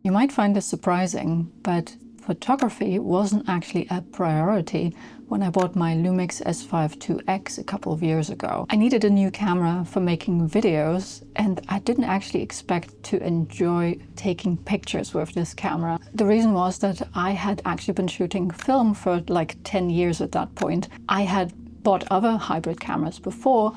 You might find this surprising, but photography wasn't actually a priority when I bought my Lumix S5 IIx a couple of years ago. I needed a new camera for making videos, and I didn't actually expect to enjoy taking pictures with this camera. The reason was that I had actually been shooting film for like 10 years at that point. I had bought other hybrid cameras before,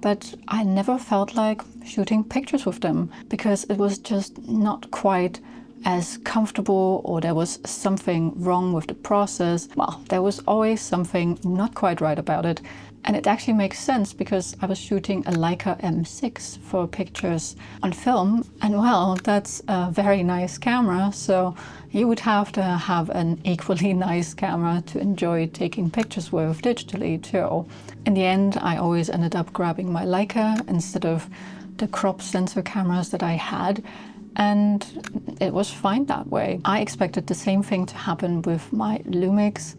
but I never felt like shooting pictures with them because it was just not quite as comfortable, or there was something wrong with the process. Well, there was always something not quite right about it. And it actually makes sense because I was shooting a Leica M6 for pictures on film. And well, that's a very nice camera. So you would have to have an equally nice camera to enjoy taking pictures with digitally too. In the end, I always ended up grabbing my Leica instead of the crop sensor cameras that I had. And it was fine that way. I expected the same thing to happen with my Lumix,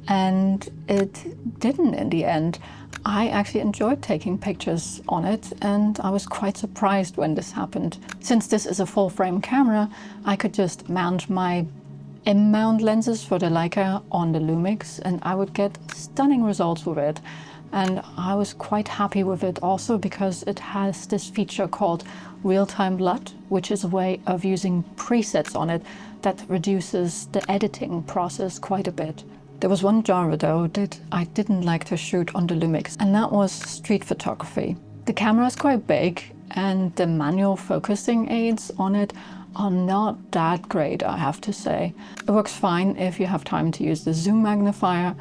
and it didn't in the end. I actually enjoyed taking pictures on it, and I was quite surprised when this happened. Since this is a full frame camera, I could just mount my M-mount lenses for the Leica on the Lumix, and I would get stunning results with it. And I was quite happy with it also because it has this feature called real-time LUT, which is a way of using presets on it that reduces the editing process quite a bit. There was one genre though that I didn't like to shoot on the Lumix, and that was street photography. The camera is quite big and the manual focusing aids on it are not that great, I have to say. It works fine if you have time to use the zoom magnifier,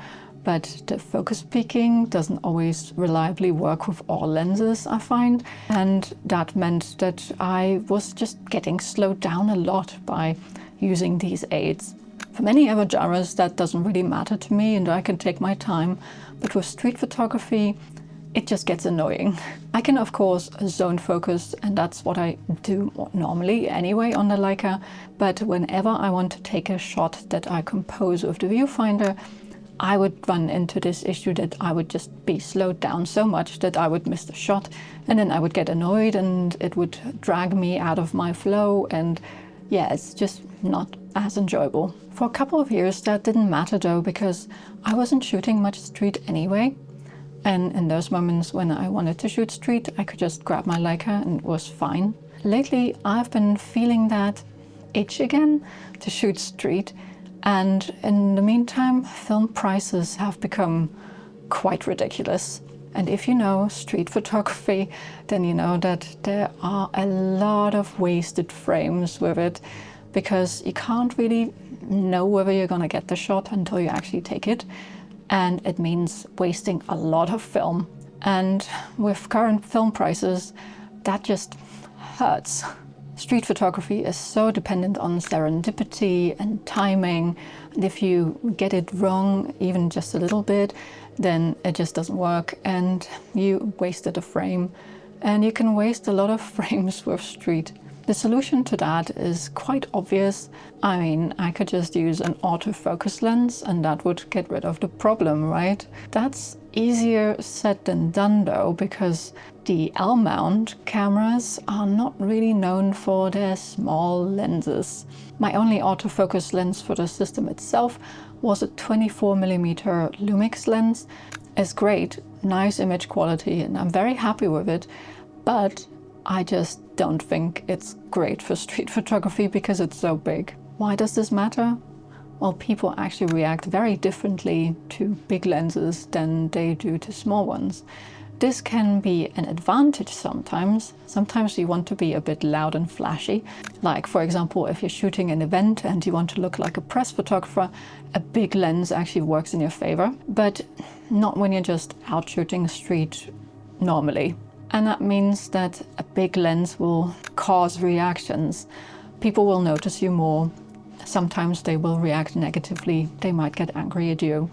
but the focus peaking doesn't always reliably work with all lenses, I find. And that meant that I was just getting slowed down a lot by using these aids. For many other genres, that doesn't really matter to me and I can take my time. But with street photography, it just gets annoying. I can, of course, zone focus, and that's what I do normally anyway on the Leica. But whenever I want to take a shot that I compose with the viewfinder, I would run into this issue that I would just be slowed down so much that I would miss the shot, and then I would get annoyed and it would drag me out of my flow, and yeah, it's just not as enjoyable. For a couple of years that didn't matter though, because I wasn't shooting much street anyway, and in those moments when I wanted to shoot street, I could just grab my Leica and it was fine. Lately I've been feeling that itch again to shoot street. And in the meantime, film prices have become quite ridiculous. And if you know street photography, then you know that there are a lot of wasted frames with it, because you can't really know whether you're gonna get the shot until you actually take it. And it means wasting a lot of film. And with current film prices, that just hurts. Street photography is so dependent on serendipity and timing, and if you get it wrong even just a little bit, then it just doesn't work and you wasted a frame. And you can waste a lot of frames with street. The solution to that is quite obvious. I mean, I could just use an autofocus lens and that would get rid of the problem, right? That's easier said than done though, because the L-mount cameras are not really known for their small lenses. My only autofocus lens for the system itself was a 24mm Lumix lens. It's great, nice image quality, and I'm very happy with it, but I just don't think it's great for street photography because it's so big. Why does this matter? Well, people actually react very differently to big lenses than they do to small ones. This can be an advantage sometimes. Sometimes you want to be a bit loud and flashy. Like, for example, if you're shooting an event and you want to look like a press photographer, a big lens actually works in your favor. But not when you're just out shooting street normally. And that means that a big lens will cause reactions. People will notice you more. Sometimes they will react negatively. They might get angry at you.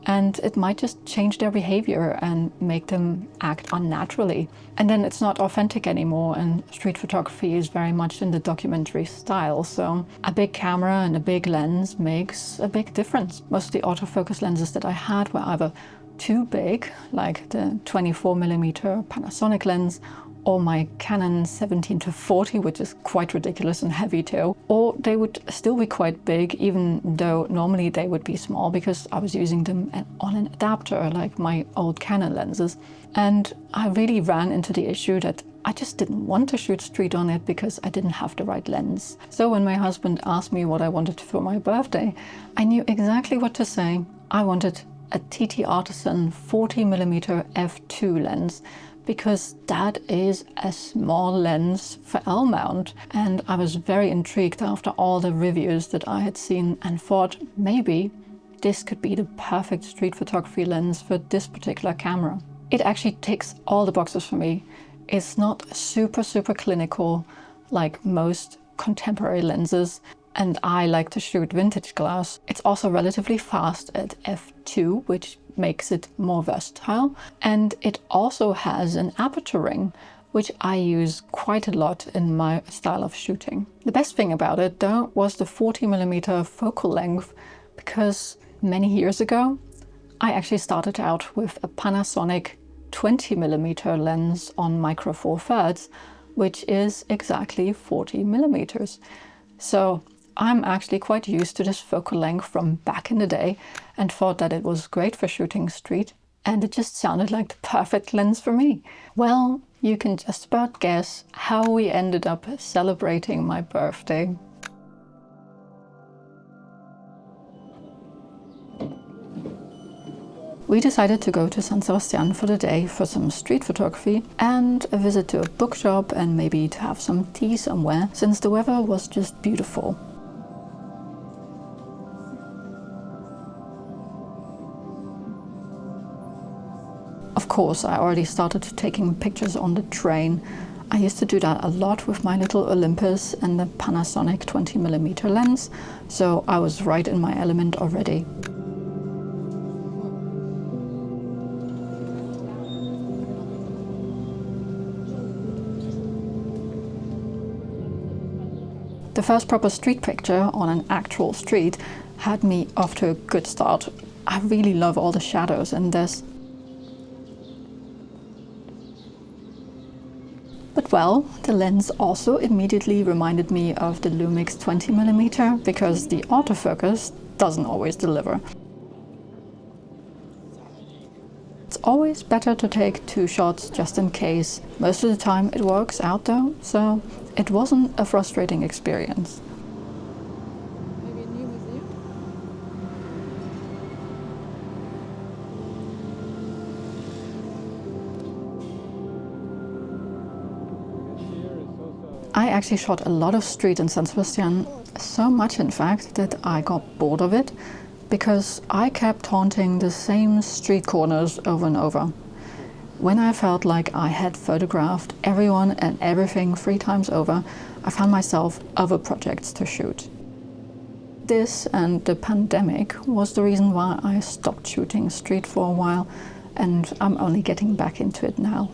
And it might just change their behavior and make them act unnaturally. And then it's not authentic anymore, and street photography is very much in the documentary style. So a big camera and a big lens makes a big difference. Most of the autofocus lenses that I had were either too big, like the 24mm Panasonic lens, or my Canon 17-40, which is quite ridiculous and heavy too, or they would still be quite big, even though normally they would be small because I was using them on an adapter like my old Canon lenses. And I really ran into the issue that I just didn't want to shoot street on it because I didn't have the right lens. So when my husband asked me what I wanted for my birthday, I knew exactly what to say. I wanted a TTArtisan 40mm f2 lens, because that is a small lens for L-mount. And I was very intrigued after all the reviews that I had seen and thought maybe this could be the perfect street photography lens for this particular camera. It actually ticks all the boxes for me. It's not super clinical like most contemporary lenses, and I like to shoot vintage glass. It's also relatively fast at f2, which makes it more versatile. And it also has an aperture ring, which I use quite a lot in my style of shooting. The best thing about it, though, was the 40mm focal length, because many years ago, I actually started out with a Panasonic 20mm lens on micro four thirds, which is exactly 40mm. So I'm actually quite used to this focal length from back in the day and thought that it was great for shooting street, and it just sounded like the perfect lens for me. Well, you can just about guess how we ended up celebrating my birthday. We decided to go to San Sebastian for the day for some street photography and a visit to a bookshop and maybe to have some tea somewhere, since the weather was just beautiful. Of course, I already started taking pictures on the train. I used to do that a lot with my little Olympus and the Panasonic 20mm lens, so I was right in my element already. The first proper street picture on an actual street had me off to a good start. I really love all the shadows in this. But well, the lens also immediately reminded me of the Lumix 20mm, because the autofocus doesn't always deliver. It's always better to take 2 shots just in case. Most of the time it works out though, so it wasn't a frustrating experience. Maybe a new museum? I actually shot a lot of street in San Sebastian, so much in fact that I got bored of it, because I kept haunting the same street corners over and over. When I felt like I had photographed everyone and everything 3 times over, I found myself other projects to shoot. This and the pandemic was the reason why I stopped shooting street for a while, and I'm only getting back into it now.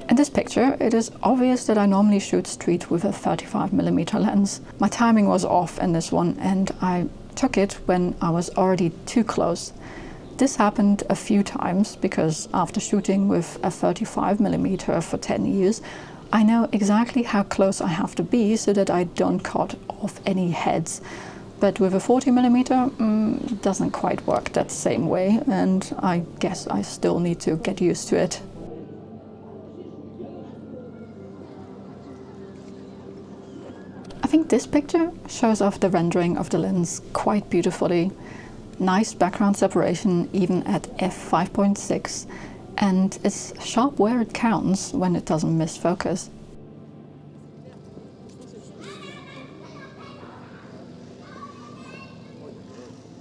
In this picture, it is obvious that I normally shoot street with a 35mm lens. My timing was off in this one, and I took it when I was already too close. This happened a few times because after shooting with a 35mm for 10 years, I know exactly how close I have to be so that I don't cut off any heads. But with a 40mm, it doesn't quite work that same way, and I guess I still need to get used to it. I think this picture shows off the rendering of the lens quite beautifully. Nice background separation even at f5.6, and it's sharp where it counts when it doesn't miss focus.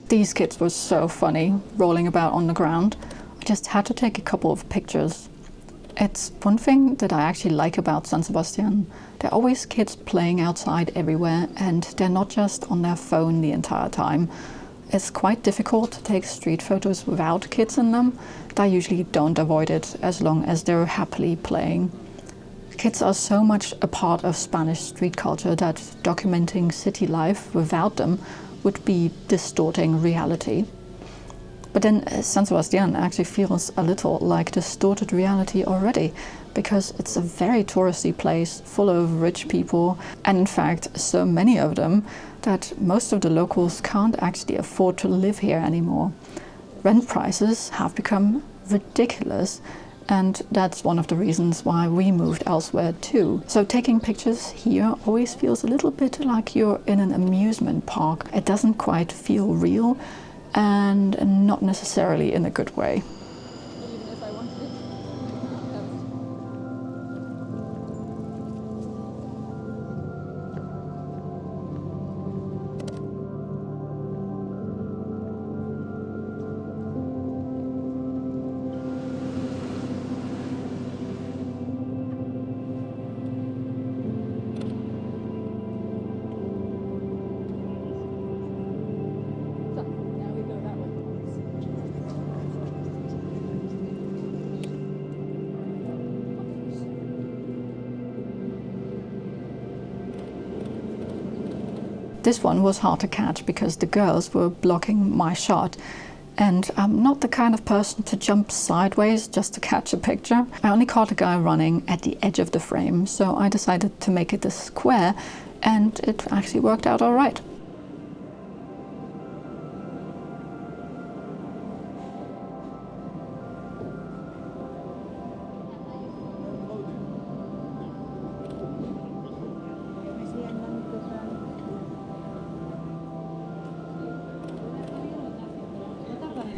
These kids were so funny, rolling about on the ground. I just had to take a couple of pictures. It's one thing that I actually like about San Sebastian. There are always kids playing outside everywhere, and they're not just on their phone the entire time. It's quite difficult to take street photos without kids in them. I usually don't avoid it as long as they're happily playing. Kids are so much a part of Spanish street culture that documenting city life without them would be distorting reality. But then San Sebastian actually feels a little like distorted reality already, because it's a very touristy place full of rich people, and in fact so many of them that most of the locals can't actually afford to live here anymore. Rent prices have become ridiculous, and that's one of the reasons why we moved elsewhere too. So taking pictures here always feels a little bit like you're in an amusement park. It doesn't quite feel real, and not necessarily in a good way. Even if I wanted it. So, now we go that way. This one was hard to catch because the girls were blocking my shot, and I'm not the kind of person to jump sideways just to catch a picture. I only caught a guy running at the edge of the frame, so I decided to make it a square, and it actually worked out all right.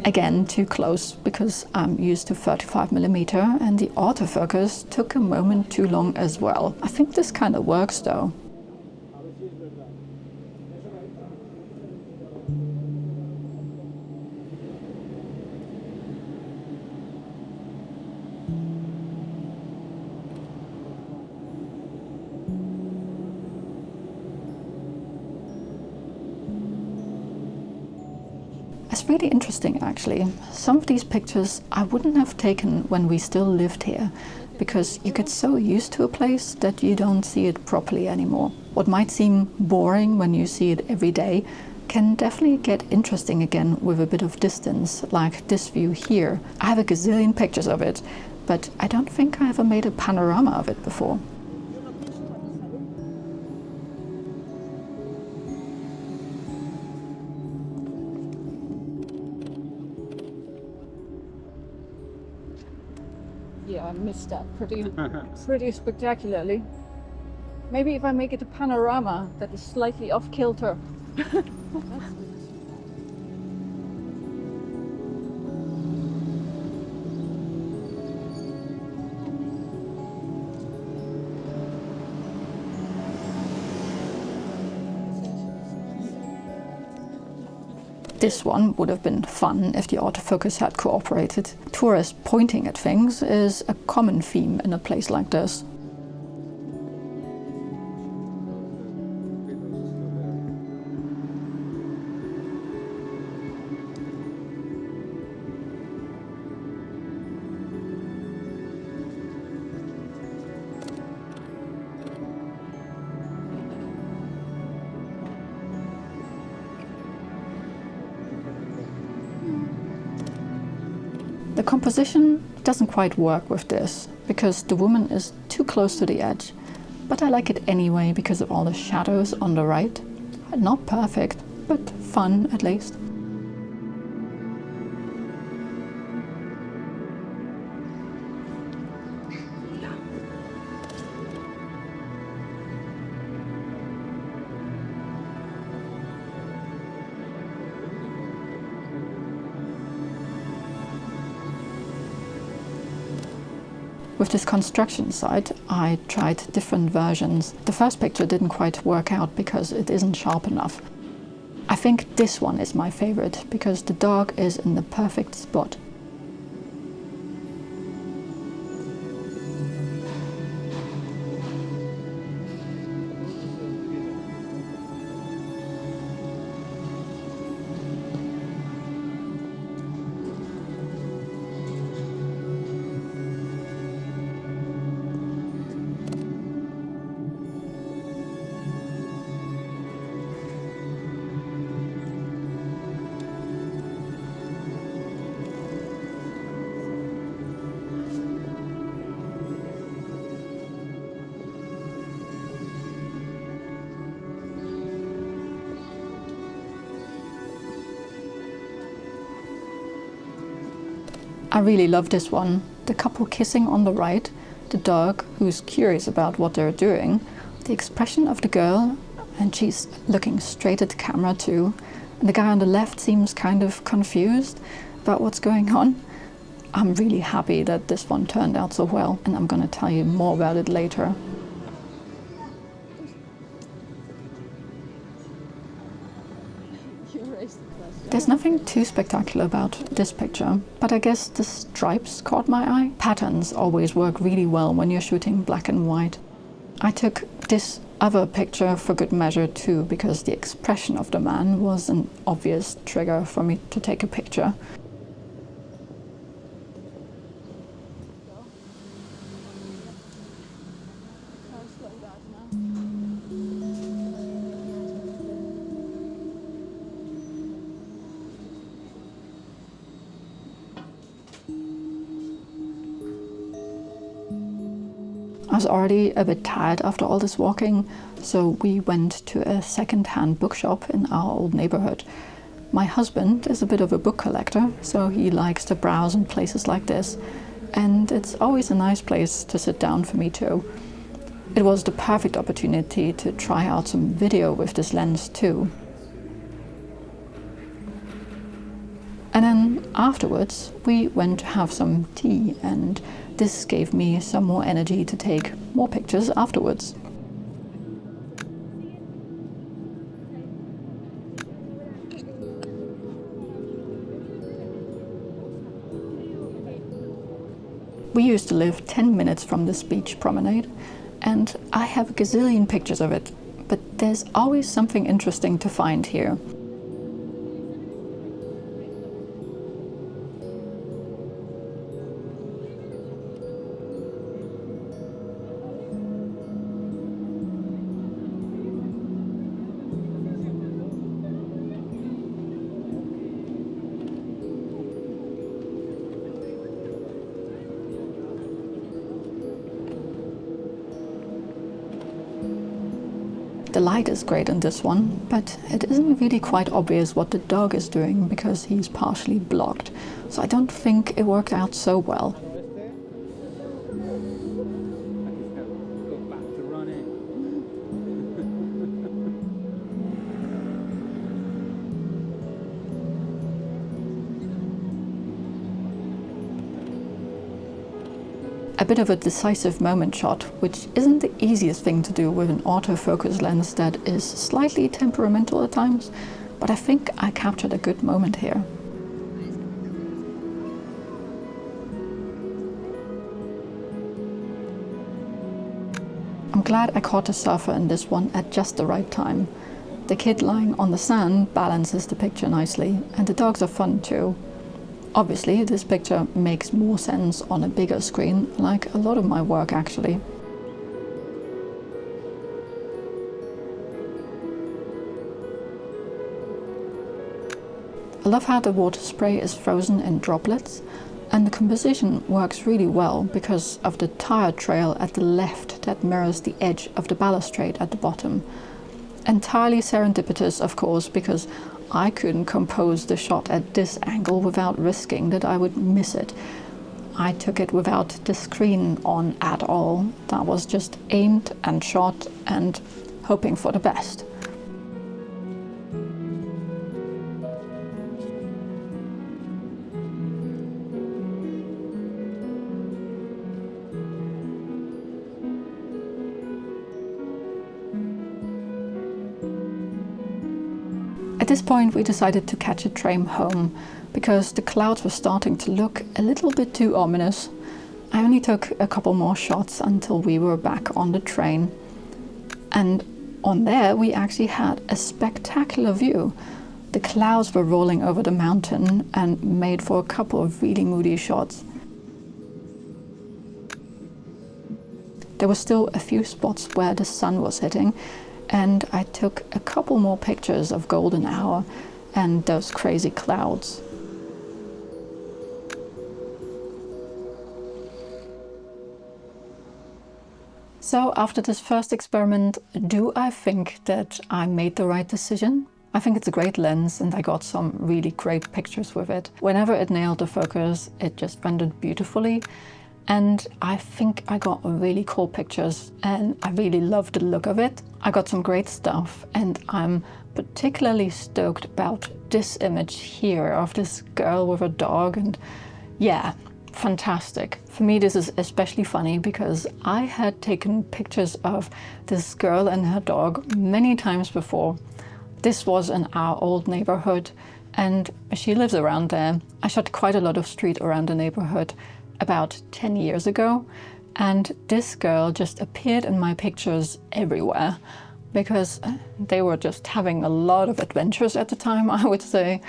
Again, too close, because I'm used to 35mm, and the autofocus took a moment too long as well. I think this kind of works though. It's really interesting actually. Some of these pictures I wouldn't have taken when we still lived here, because you get so used to a place that you don't see it properly anymore. What might seem boring when you see it every day can definitely get interesting again with a bit of distance, like this view here. I have a gazillion pictures of it, but I don't think I ever made a panorama of it before. Yeah, I missed that pretty spectacularly. Maybe if I make it a panorama that is slightly off kilter. This one would have been fun if the autofocus had cooperated. Tourists pointing at things is a common theme in a place like this. The composition doesn't quite work with this, because the woman is too close to the edge, but I like it anyway because of all the shadows on the right. Not perfect, but fun at least. With this construction site, I tried different versions. The first picture didn't quite work out because it isn't sharp enough. I think this one is my favorite because the dog is in the perfect spot. I really love this one. The couple kissing on the right, the dog who's curious about what they're doing, the expression of the girl, and she's looking straight at the camera too, and the guy on the left seems kind of confused about what's going on. I'm really happy that this one turned out so well, and I'm gonna tell you more about it later. There's nothing too spectacular about this picture, but I guess the stripes caught my eye. Patterns always work really well when you're shooting black and white. I took this other picture for good measure too, because the expression of the man was an obvious trigger for me to take a picture. I was already a bit tired after all this walking, so we went to a second-hand bookshop in our old neighborhood. My husband is a bit of a book collector, so he likes to browse in places like this, and it's always a nice place to sit down for me too. It was the perfect opportunity to try out some video with this lens too. And then afterwards we went to have some tea, and this gave me some more energy to take more pictures afterwards. We used to live 10 minutes from this beach promenade, and I have a gazillion pictures of it, but there's always something interesting to find here. The light is great in this one, but it isn't really quite obvious what the dog is doing because he's partially blocked, so I don't think it worked out so well. A bit of a decisive moment shot, which isn't the easiest thing to do with an autofocus lens that is slightly temperamental at times, but I think I captured a good moment here. I'm glad I caught the surfer in this one at just the right time. The kid lying on the sand balances the picture nicely, and the dogs are fun too. Obviously, this picture makes more sense on a bigger screen, like a lot of my work actually. I love how the water spray is frozen in droplets, and the composition works really well because of the tire trail at the left that mirrors the edge of the balustrade at the bottom. Entirely serendipitous, of course, because I couldn't compose the shot at this angle without risking that I would miss it. I took it without the screen on at all. That was just aimed and shot and hoping for the best. At this point we decided to catch a train home, because the clouds were starting to look a little bit too ominous. I only took a couple more shots until we were back on the train. And on there we actually had a spectacular view. The clouds were rolling over the mountain and made for a couple of really moody shots. There were still a few spots where the sun was hitting, and I took a couple more pictures of golden hour and those crazy clouds. So after this first experiment, do I think that I made the right decision? I think it's a great lens and I got some really great pictures with it. Whenever it nailed the focus, it just rendered beautifully. And I think I got really cool pictures and I really loved the look of it. I got some great stuff and I'm particularly stoked about this image here of this girl with a dog, and yeah, fantastic. For me this is especially funny because I had taken pictures of this girl and her dog many times before. This was in our old neighborhood and she lives around there. I shot quite a lot of street around the neighborhood about 10 years ago, and this girl just appeared in my pictures everywhere because they were just having a lot of adventures at the time, I would say.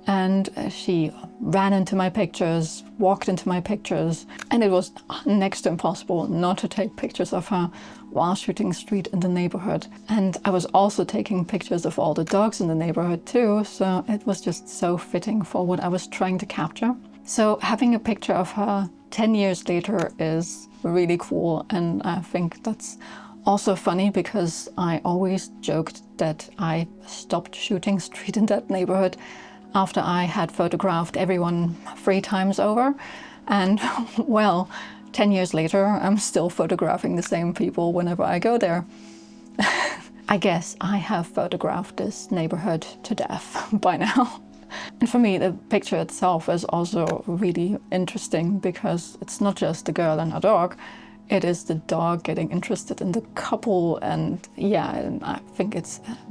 And she ran into my pictures, walked into my pictures, and it was next to impossible not to take pictures of her while shooting street in the neighborhood. And I was also taking pictures of all the dogs in the neighborhood too, so it was just so fitting for what I was trying to capture. So having a picture of her 10 years later is really cool, and I think that's also funny because I always joked that I stopped shooting street in that neighborhood after I had photographed everyone 3 times over. And well, 10 years later, I'm still photographing the same people whenever I go there. I guess I have photographed this neighborhood to death by now. And for me, the picture itself is also really interesting because it's not just the girl and her dog, it is the dog getting interested in the couple, and yeah, and I think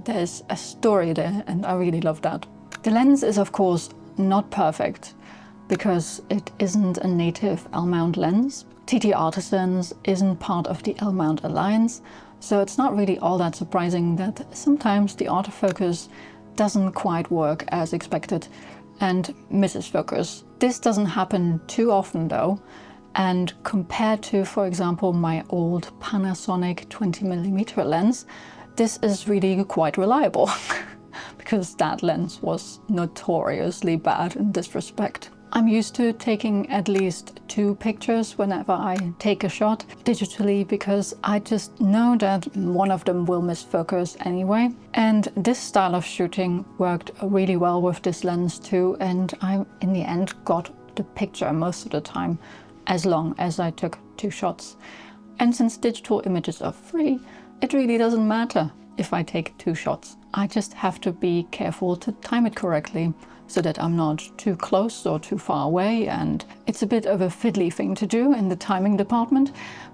there's a story there and I really love that. The lens is of course not perfect because it isn't a native L-mount lens. TTArtisans isn't part of the L-mount alliance, so it's not really all that surprising that sometimes the autofocus doesn't quite work as expected and misses focus. This doesn't happen too often though, and compared to, for example, my old Panasonic 20mm lens, this is really quite reliable because that lens was notoriously bad in this respect. I'm used to taking at least 2 pictures whenever I take a shot digitally because I just know that one of them will miss focus anyway. And this style of shooting worked really well with this lens too, and I in the end got the picture most of the time as long as I took 2 shots. And since digital images are free, it really doesn't matter if I take 2 shots. I just have to be careful to time it correctly, so that I'm not too close or too far away, and it's a bit of a fiddly thing to do in the timing department,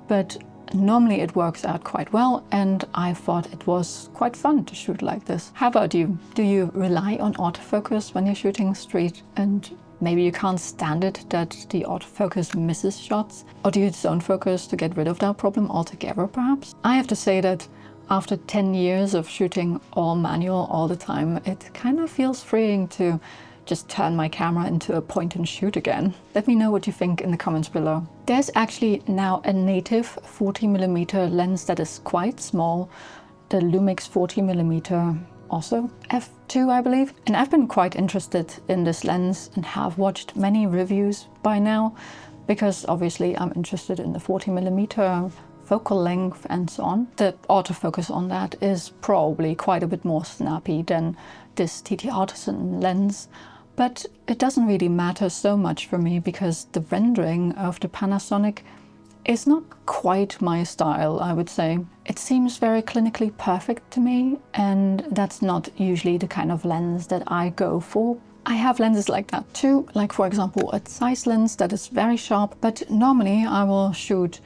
but normally it works out quite well, and I thought it was quite fun to shoot like this. How about you? Do you rely on autofocus when you're shooting street, and maybe you can't stand it that the autofocus misses shots? Or do you zone focus to get rid of that problem altogether perhaps? I have to say that after 10 years of shooting all manual all the time, it kind of feels freeing to just turn my camera into a point and shoot again. Let me know what you think in the comments below. There's actually now a native 40mm lens that is quite small, the Lumix 40mm, also f2 I believe. And I've been quite interested in this lens and have watched many reviews by now, because obviously I'm interested in the 40mm focal length and so on. The autofocus on that is probably quite a bit more snappy than this TTArtisan lens, but it doesn't really matter so much for me because the rendering of the Panasonic is not quite my style, I would say. It seems very clinically perfect to me, and that's not usually the kind of lens that I go for. I have lenses like that too, like for example a Zeiss lens that is very sharp, but normally I will shoot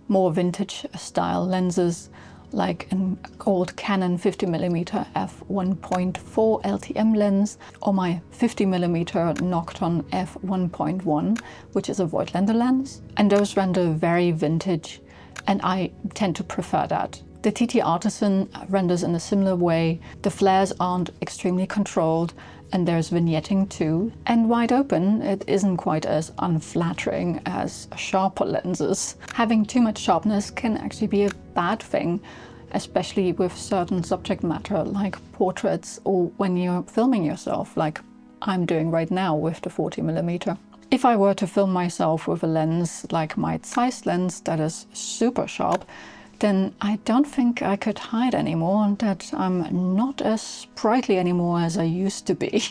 more vintage style lenses, like an old Canon 50mm f1.4 LTM lens, or my 50mm Nokton f1.1, which is a Voigtlander lens. And those render very vintage, and I tend to prefer that. The TTArtisan renders in a similar way. The flares aren't extremely controlled, and there's vignetting too. And wide open, it isn't quite as unflattering as sharper lenses. Having too much sharpness can actually be a bad thing, especially with certain subject matter like portraits, or when you're filming yourself, like I'm doing right now with the 40mm. If I were to film myself with a lens like my Zeiss lens that is super sharp, then I don't think I could hide anymore that I'm not as sprightly anymore as I used to be.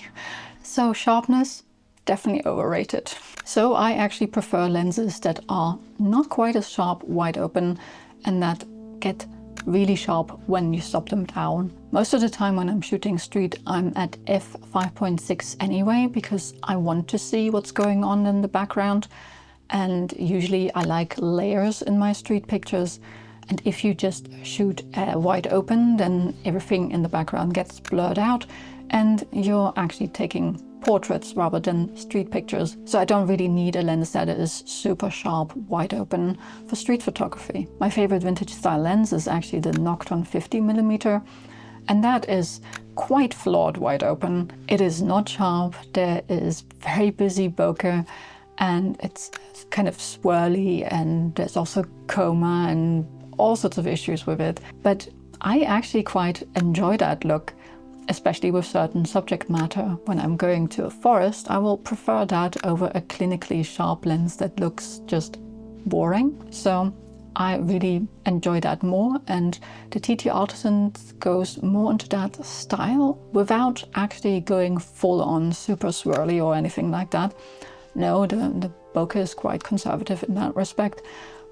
So sharpness, definitely overrated. So I actually prefer lenses that are not quite as sharp wide open and that get really sharp when you stop them down. Most of the time when I'm shooting street, I'm at f5.6 anyway, because I want to see what's going on in the background. And usually I like layers in my street pictures. And if you just shoot wide open, then everything in the background gets blurred out and you're actually taking portraits rather than street pictures. So I don't really need a lens that is super sharp, wide open for street photography. My favorite vintage style lens is actually the Nokton 50mm, and that is quite flawed wide open. It is not sharp, there is very busy bokeh, and it's kind of swirly, and there's also coma and all sorts of issues with it. But I actually quite enjoy that look, especially with certain subject matter. When I'm going to a forest, I will prefer that over a clinically sharp lens that looks just boring. So I really enjoy that more, and the TTArtisans goes more into that style without actually going full on super swirly or anything like that. No, the bokeh is quite conservative in that respect,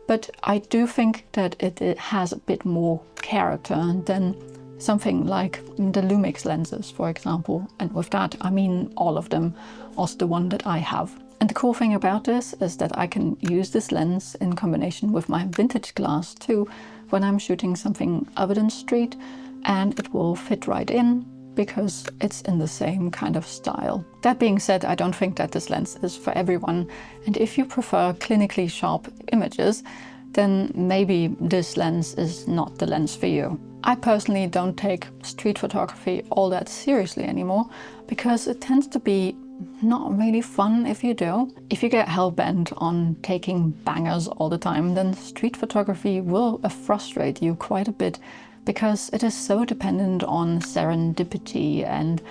but I do think that it has a bit more character than something like the Lumix lenses, for example. And with that, I mean all of them, also the one that I have. And the cool thing about this is that I can use this lens in combination with my vintage glass too, when I'm shooting something other than street, and it will fit right in because it's in the same kind of style. That being said, I don't think that this lens is for everyone. And if you prefer clinically sharp images, then maybe this lens is not the lens for you. I personally don't take street photography all that seriously anymore, because it tends to be not really fun if you do. If you get hell-bent on taking bangers all the time, then street photography will frustrate you quite a bit, because it is so dependent on serendipity and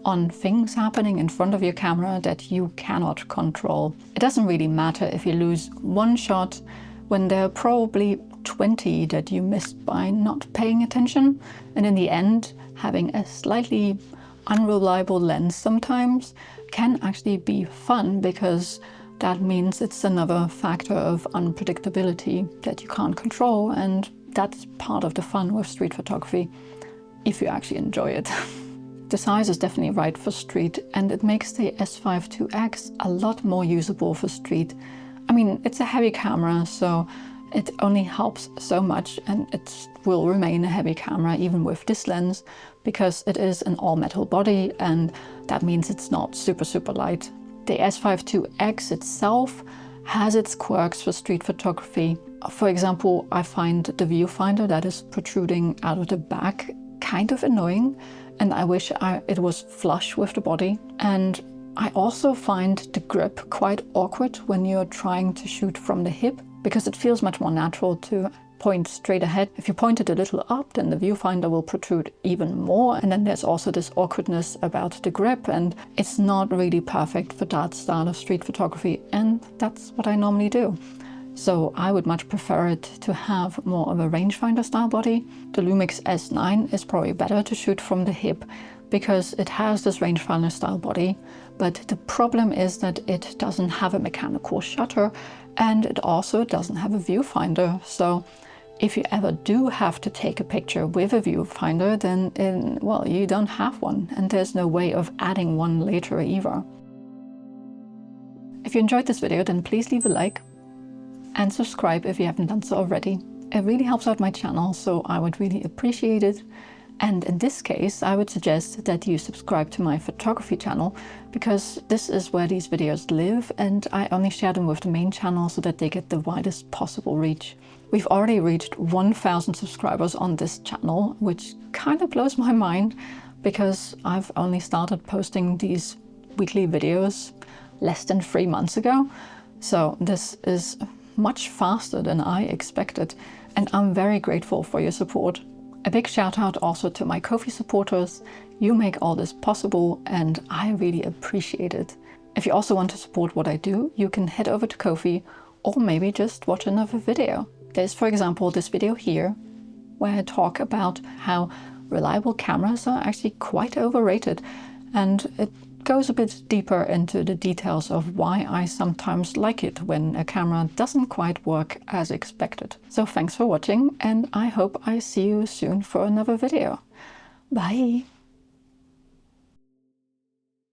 on things happening in front of your camera that you cannot control. It doesn't really matter if you lose one shot when there are probably 20 that you missed by not paying attention. And in the end, having a slightly unreliable lens sometimes can actually be fun, because that means it's another factor of unpredictability that you can't control, and that's part of the fun with street photography, if you actually enjoy it. The size is definitely right for street, and it makes the S5 IIx a lot more usable for street. I mean, it's a heavy camera, so it only helps so much, and it will remain a heavy camera even with this lens, because it is an all-metal body, and that means it's not super light. The S5 IIx itself has its quirks for street photography. For example, I find the viewfinder that is protruding out of the back kind of annoying, and I wish it was flush with the body. And I also find the grip quite awkward when you're trying to shoot from the hip, because it feels much more natural to point straight ahead. If you point it a little up, then the viewfinder will protrude even more, and then there's also this awkwardness about the grip, and it's not really perfect for that style of street photography, and that's what I normally do. So I would much prefer it to have more of a rangefinder style body. The Lumix S9 is probably better to shoot from the hip, because it has this rangefinder style body, but the problem is that it doesn't have a mechanical shutter, and it also doesn't have a viewfinder. So if you ever do have to take a picture with a viewfinder, then well, you don't have one, and there's no way of adding one later either. If you enjoyed this video, then please leave a like and subscribe if you haven't done so already. It really helps out my channel, so I would really appreciate it. And in this case, I would suggest that you subscribe to my photography channel, because this is where these videos live, and I only share them with the main channel so that they get the widest possible reach. We've already reached 1,000 subscribers on this channel, which kind of blows my mind, because I've only started posting these weekly videos less than 3 months ago. So this is much faster than I expected, and I'm very grateful for your support. A big shout out also to my Ko-fi supporters. You make all this possible, and I really appreciate it. If you also want to support what I do, you can head over to Ko-fi, or maybe just watch another video. There's, for example, this video here, where I talk about how reliable cameras are actually quite overrated, and it goes a bit deeper into the details of why I sometimes like it when a camera doesn't quite work as expected. So thanks for watching, and I hope I see you soon for another video. Bye!